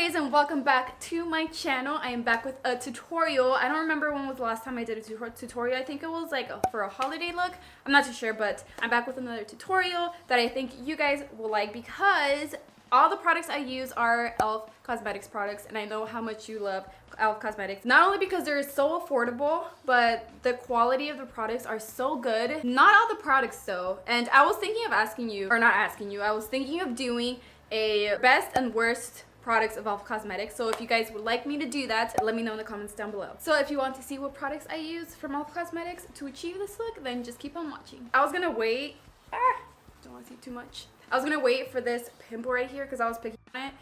guys, and welcome back to my channel. I am back with a tutorial. I don't remember when was the last time I did a tutorial. I think it was like for a holiday look. I'm not too sure, but I'm back with another tutorial that I think you guys will like because all the products I use are e.l.f. Cosmetics products, and I know how much you love e.l.f. Cosmetics. Not only because they're so affordable, but the quality of the products are so good. Not all the products though. And I was thinking of asking you, or not asking you, I was thinking of doing a best and worst products of e.l.f. Cosmetics. So if you guys would like me to do that, let me know in the comments down below. So if you want to see what products I use from e.l.f. Cosmetics to achieve this look, then just keep on watching. I was gonna wait. Don't want to see too much. I was gonna wait for this pimple right here because I was picking on it.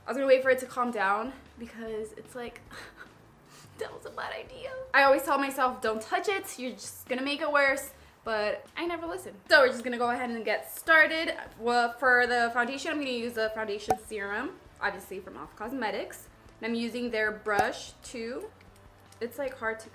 I was gonna wait for it to calm down because it's like that was a bad idea. I always tell myself don't touch it, you're just gonna make it worse, but I never listen. So we're just gonna go ahead and get started. Well, for the foundation, I'm gonna use the foundation serum, obviously from e.l.f. Cosmetics. And I'm using their brush too. It's like hard to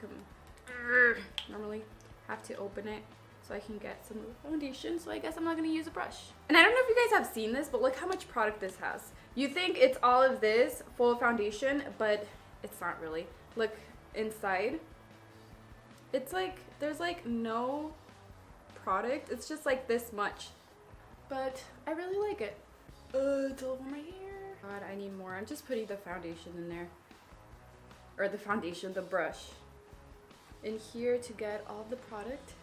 normally have to open it so I can get some of the foundation, so I guess I'm not gonna use a brush. And I don't know if you guys have seen this, but look how much product this has. You think it's all of this full foundation, but it's not really. Look inside. It's like there's like no product. It's just like this much, but I really like it. It's all over my hair. God, I need more. I'm just putting the foundation in there, or the brush in here to get all the product.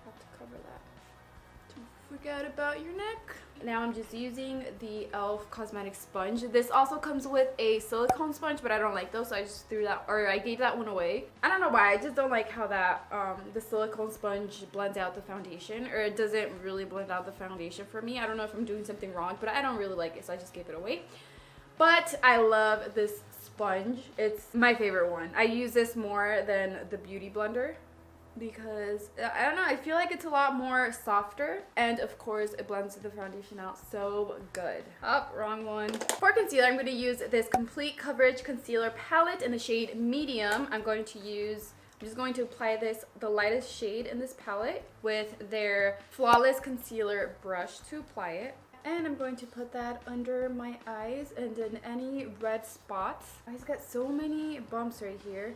Have to cover that. Don't forget about your neck. Now I'm just using the e.l.f. Cosmetics sponge. This also comes with a silicone sponge, but I don't like those, so I just threw that, or I gave that one away. I don't know why, I just don't like how that the silicone sponge blends out the foundation, or it doesn't really blend out the foundation for me. I don't know if I'm doing something wrong, but I don't really like it, so I just gave it away. But I love this sponge. It's my favorite one. I use this more than the Beauty Blender because I don't know, I feel like it's a lot more softer, and of course it blends the foundation out so good. Oh, wrong one. For concealer, I'm going to use this Complete Coverage Concealer Palette in the shade Medium. I'm just going to apply this, the lightest shade in this palette, with their Flawless Concealer brush to apply it. And I'm going to put that under my eyes and in any red spots. I just got so many bumps right here.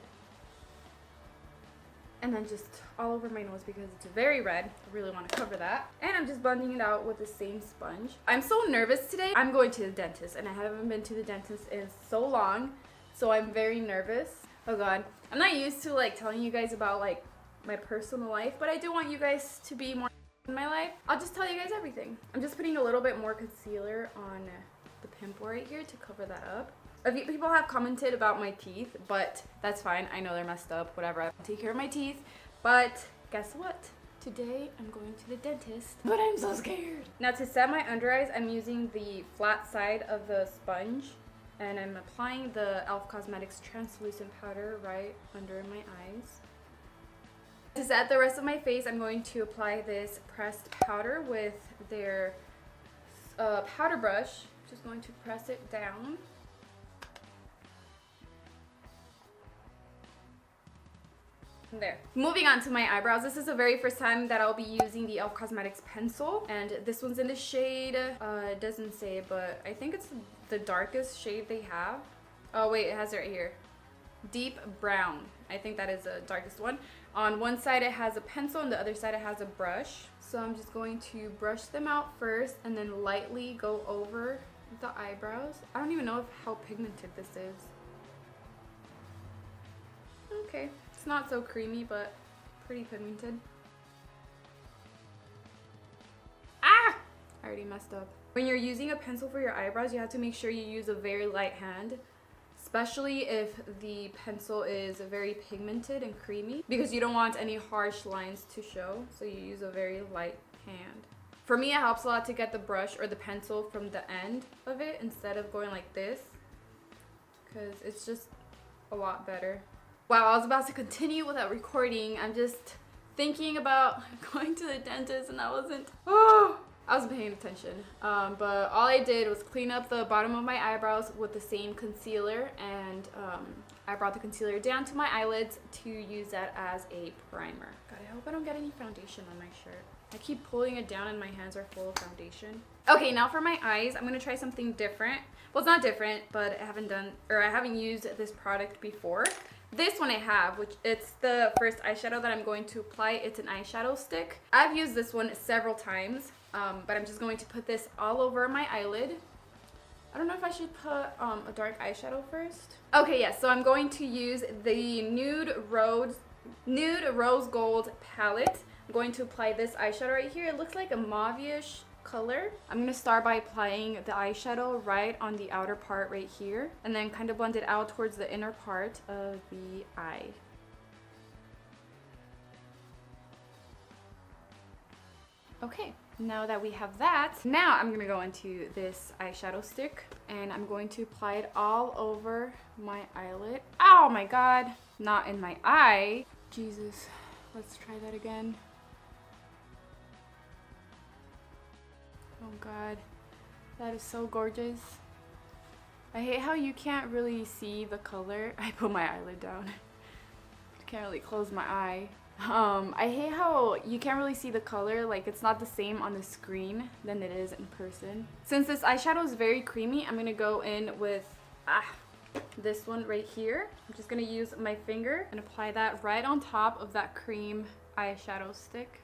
And then just all over my nose because it's very red. I really want to cover that. And I'm just blending it out with the same sponge. I'm so nervous today. I'm going to the dentist, and I haven't been to the dentist in so long, so I'm very nervous. Oh god. I'm not used to like telling you guys about like my personal life, but I do want you guys to be more in my life. I'll just tell you guys everything. I'm just putting a little bit more concealer on the pimple right here to cover that up. A few people have commented about my teeth, but that's fine. I know they're messed up, whatever. I'll take care of my teeth. But guess what? Today I'm going to the dentist, but I'm so scared. Now to set my under eyes, I'm using the flat side of the sponge, and I'm applying the e.l.f. Cosmetics translucent powder right under my eyes. To set the rest of my face, I'm going to apply this pressed powder with their powder brush. Just going to press it down. There. Moving on to my eyebrows. This is the very first time that I'll be using the e.l.f. Cosmetics pencil, and this one's in the shade, it doesn't say, but I think it's the darkest shade they have. Oh wait, it has it right here. Deep brown. I think that is the darkest one. On one side it has a pencil, and the other side it has a brush. So I'm just going to brush them out first and then lightly go over the eyebrows. I don't even know how pigmented this is. Okay. It's not so creamy, but pretty pigmented. Ah! I already messed up. When you're using a pencil for your eyebrows, you have to make sure you use a very light hand, especially if the pencil is very pigmented and creamy, because you don't want any harsh lines to show, so you use a very light hand. For me, it helps a lot to get the brush or the pencil from the end of it instead of going like this, because it's just a lot better. Wow, I was about to continue without recording. I'm just thinking about going to the dentist, and I I wasn't paying attention. But all I did was clean up the bottom of my eyebrows with the same concealer, and I brought the concealer down to my eyelids to use that as a primer. God, I hope I don't get any foundation on my shirt. I keep pulling it down and my hands are full of foundation. Okay, now for my eyes, I'm gonna try something different. Well, it's not different, but I haven't used this product before. This one I have, which it's the first eyeshadow that I'm going to apply. It's an eyeshadow stick. I've used this one several times, but I'm just going to put this all over my eyelid. I don't know if I should put a dark eyeshadow first. Okay, yes, so I'm going to use the Nude Rose Gold palette. I'm going to apply this eyeshadow right here. It looks like a mauve-ish color. I'm going to start by applying the eyeshadow right on the outer part right here, and then kind of blend it out towards the inner part of the eye. Okay, now that we have that, now I'm going to go into this eyeshadow stick and I'm going to apply it all over my eyelid. Oh my god, not in my eye. Jesus, let's try that again. Oh god, that is so gorgeous. I hate how you can't really see the color. I put my eyelid down. I can't really close my eye. I hate how you can't really see the color, like it's not the same on the screen than it is in person. Since this eyeshadow is very creamy, I'm gonna go in with this one right here. I'm just gonna use my finger and apply that right on top of that cream eyeshadow stick.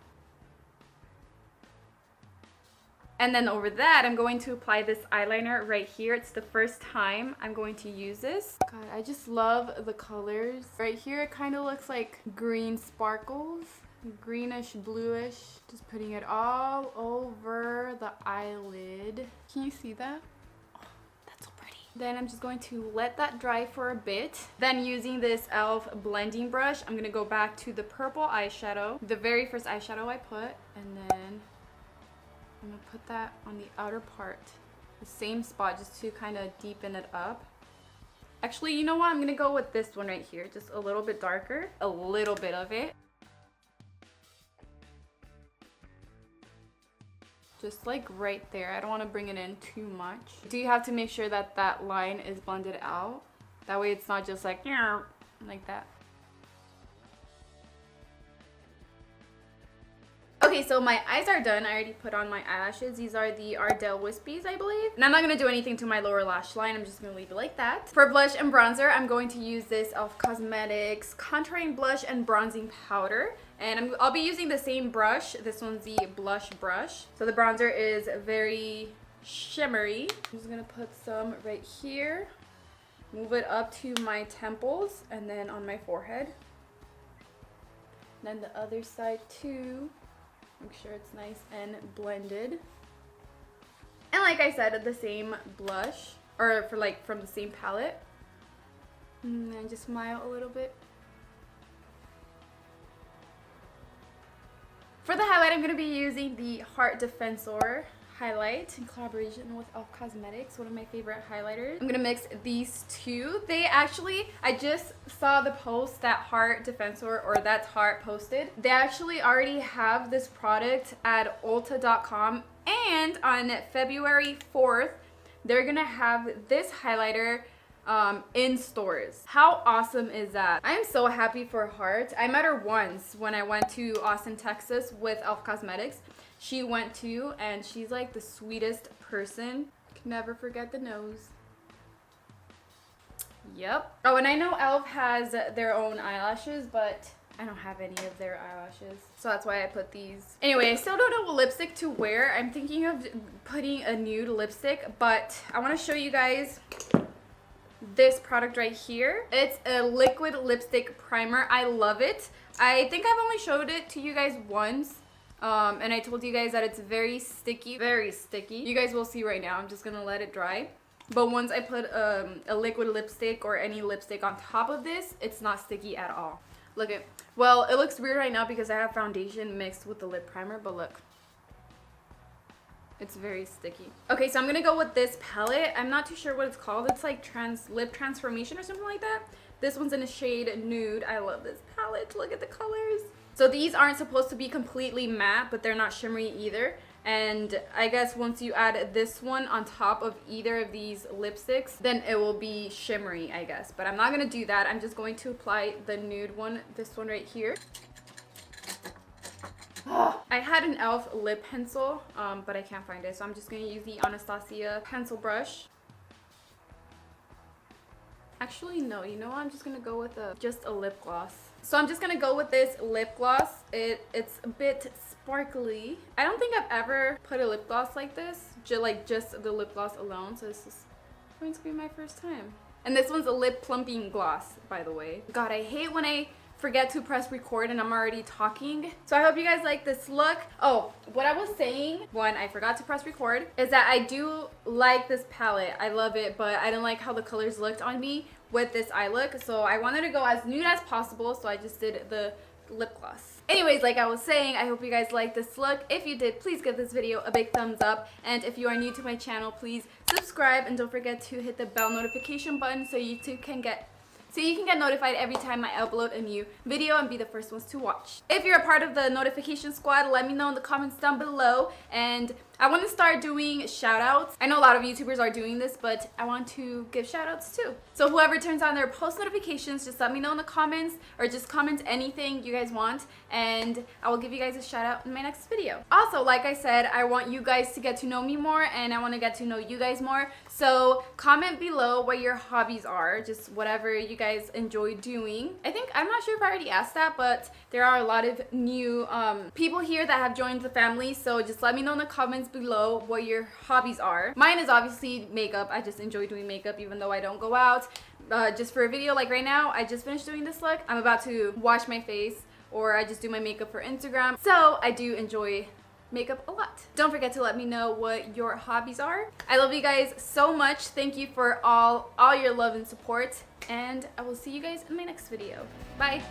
And then over that, I'm going to apply this eyeliner right here. It's the first time I'm going to use this. God, I just love the colors. Right here, it kind of looks like green sparkles, greenish, bluish. Just putting it all over the eyelid. Can you see that? Oh, that's so pretty. Then I'm just going to let that dry for a bit. Then using this e.l.f. blending brush, I'm gonna go back to the purple eyeshadow, the very first eyeshadow I put, and then I'm gonna put that on the outer part, the same spot, just to kind of deepen it up. Actually, you know what? I'm gonna go with this one right here, just a little bit darker, a little bit of it. Just like right there. I don't want to bring it in too much. Do you have to make sure that that line is blended out? That way it's not just like that. Okay, so my eyes are done. I already put on my eyelashes. These are the Ardell Wispies, I believe. And I'm not going to do anything to my lower lash line. I'm just going to leave it like that. For blush and bronzer, I'm going to use this e.l.f. Cosmetics Contouring Blush and Bronzing Powder. And I'll be using the same brush. This one's the blush brush. So the bronzer is very shimmery. I'm just going to put some right here. Move it up to my temples and then on my forehead. Then the other side too. Make sure it's nice and blended. And like I said, the same blush, or from the same palette. And then just smile a little bit. For the highlight, I'm going to be using the Heart Defensor highlight in collaboration with e.l.f. Cosmetics, one of my favorite highlighters. I'm gonna mix these two. I just saw the post that Heart Defensor, or that's Heart, posted. They actually already have this product at Ulta.com, and on February 4th, they're gonna have this highlighter in stores. How awesome is that? I'm so happy for Heart. I met her once when I went to Austin, Texas with e.l.f. Cosmetics. She went to, and she's like the sweetest person. Can never forget the nose. Yep. Oh, and I know e.l.f. has their own eyelashes, but I don't have any of their eyelashes. So that's why I put these. Anyway, I still don't know what lipstick to wear. I'm thinking of putting a nude lipstick, but I want to show you guys this product right here. It's a liquid lipstick primer. I love it. I think I've only showed it to you guys once. And I told you guys that it's very sticky. Very sticky. You guys will see right now. I'm just gonna let it dry. But once I put a liquid lipstick or any lipstick on top of this, it's not sticky at all. Look at, well, it looks weird right now because I have foundation mixed with the lip primer, but look. It's very sticky. Okay, so I'm gonna go with this palette. I'm not too sure what it's called. It's like Lip Transformation or something like that. This one's in a shade Nude. I love this palette. Look at the colors. So these aren't supposed to be completely matte, but they're not shimmery either. And I guess once you add this one on top of either of these lipsticks, then it will be shimmery, I guess. But I'm not going to do that. I'm just going to apply the nude one, this one right here. I had an e.l.f. lip pencil, but I can't find it. So I'm just going to use the Anastasia pencil brush. Actually, no. You know what? I'm just going to go with just a lip gloss. So I'm just going to go with this lip gloss. It's a bit sparkly. I don't think I've ever put a lip gloss like this. Just the lip gloss alone. So this is going to be my first time. And this one's a lip plumping gloss, by the way. God, I hate when I forget to press record and I'm already talking. So I hope you guys like this look. Oh, what I was saying when I forgot to press record is that I do like this palette. I love it, but I didn't like how the colors looked on me with this eye look. So I wanted to go as nude as possible, so I just did the lip gloss. Anyways, like I was saying, I hope you guys like this look. If you did, please give this video a big thumbs up. And if you are new to my channel, please subscribe and don't forget to hit the bell notification button so you can get notified every time I upload a new video and be the first ones to watch. If you're a part of the notification squad, let me know in the comments down below. And I want to start doing shout outs. I know a lot of YouTubers are doing this, but I want to give shout outs too. So whoever turns on their post notifications, just let me know in the comments or just comment anything you guys want and I will give you guys a shout out in my next video. Also, like I said, I want you guys to get to know me more and I want to get to know you guys more. So comment below what your hobbies are, just whatever you guys enjoy doing. I'm not sure if I already asked that, but there are a lot of new people here that have joined the family. So just let me know in the comments below what your hobbies are. Mine is obviously makeup. I just enjoy doing makeup even though I don't go out. Just for a video like right now, I just finished doing this look. I'm about to wash my face or I just do my makeup for Instagram. So I do enjoy makeup a lot. Don't forget to let me know what your hobbies are. I love you guys so much. Thank you for all your love and support and I will see you guys in my next video. Bye.